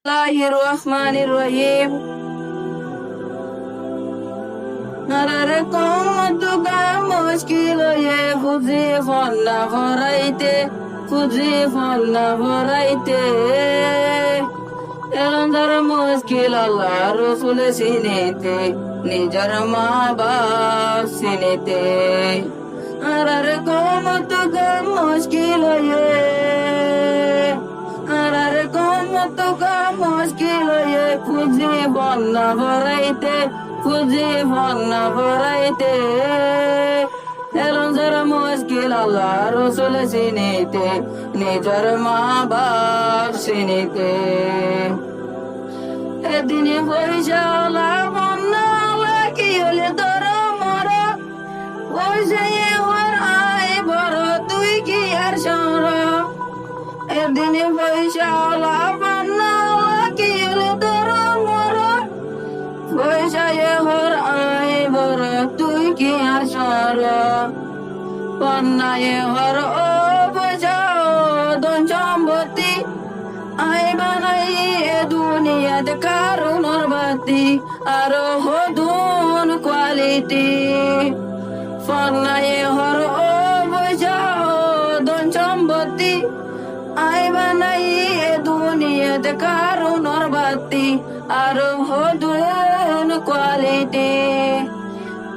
Bismillahirrahmanirrahim. Narare komutuga mushkilo ye fuji fonna voraite elondar mushkil Allah Rasul sinete nijar ma baap sinete narare komutuga mushkilo ye fuji fonna voraite elondar mushkil Allah Rasul sinete nijar ma baap sinete edine boyjala bonna ki hole dara mara boyjaye war ay baro tuই কি আর সরা edine boyjala bonna ki hole dara mara boyjaye war ay baro তুই কি আর সরা বন্নায়ে war ও boyjao don সম্পত্তি I বানাই এ দুনিয়াতে কারুনর বাতি আরো হদুন কোয়ালিটি ফন্নায়ে হর ও বুঝাও দন সম্পত্তি আই বানাই এ দুনিয়াতে কারুনর বাতি আরো হদুন কোয়ালিটি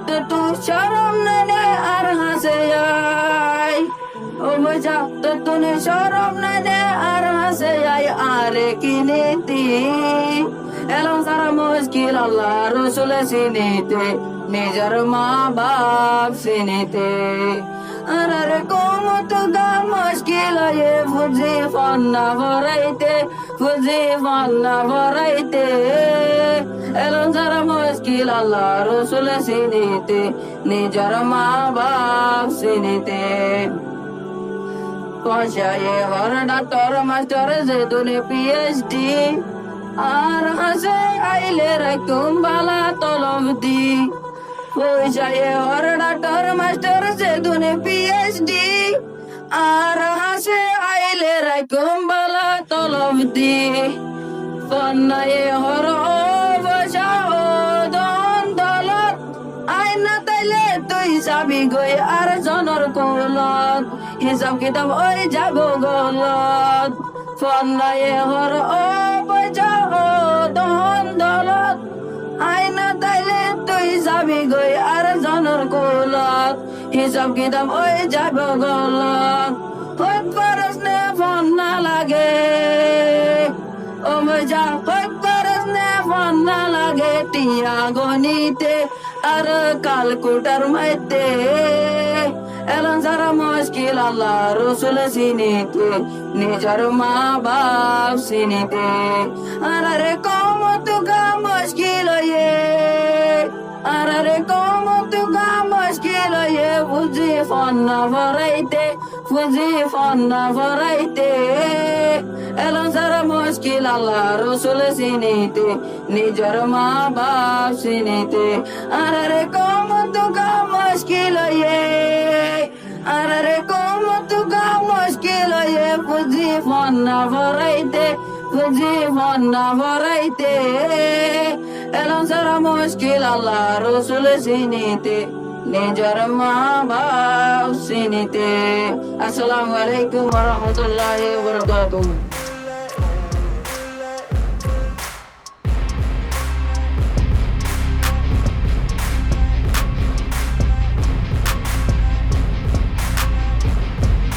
তো তু শরম না আর হাসে যায় ও মজা তো তুনে শরম না আর হাসে যায় আরে কিনেতি এলম সারা মুশকিল আল্লাহ রসুল সিনেতে নিজের মা বাপ সিনেতে আরে কোমতুগা মুশকিল এ ফুজি ফন্না ভরাইতে এলম সারা মুশকিল আল্লাহ রসুল সিনেতে নিজের মা বাপ সিনেতে পয়সায়ে হর ডাক্তার মাস্টার যে দুনে পিএইচডি আর হাসে আইলে রাখুম বালা তলব দি পয়সায়ে হর ডাক্তার মাস্টার যে দুনে পিএইচডি আর হাসে আইলে রাখুম বালা তলব দি ফন্নায়ে হর ও বসাও দন দলত আইনা তাইলে তুই যাবি গই আর জনর কোলত হিসাব কিতাব ওই যাব গলত ফন্নায়ে হর ও বসাও দন দলত আইনা তাইলে তুই যাবি গই আর জনর কোলত হিসাব কিতাব ওই যাব গলত হত খরচ নে ফন্না লাগে ও মজা হত খরচ নে ফন্না লাগে টিয়া গনিতে আর কালকুটার মাইতে এলন সারা মুশকিল আল্লাহ রসুল সিনেতে নিজের মা বাপ সিনেতে আরে কোমতুগা মুশকিল ফুজি ফন্না ভরাইতে এলন সারা মুশকিল আল্লাহ রসুল সিনেতে নিজের মা বাপ সিনেতে আরে কোমতুগা মুশকিল ফুজি ফন্না ভরাইতে এলন সারা মুশকিল আল্লাহ রসুল সিনেতে নিজের মা বাপ সিনেতে আসসালামু আলাইকুম ওয়া রাহমাতুল্লাহি ওয়া বারাকাতুহু।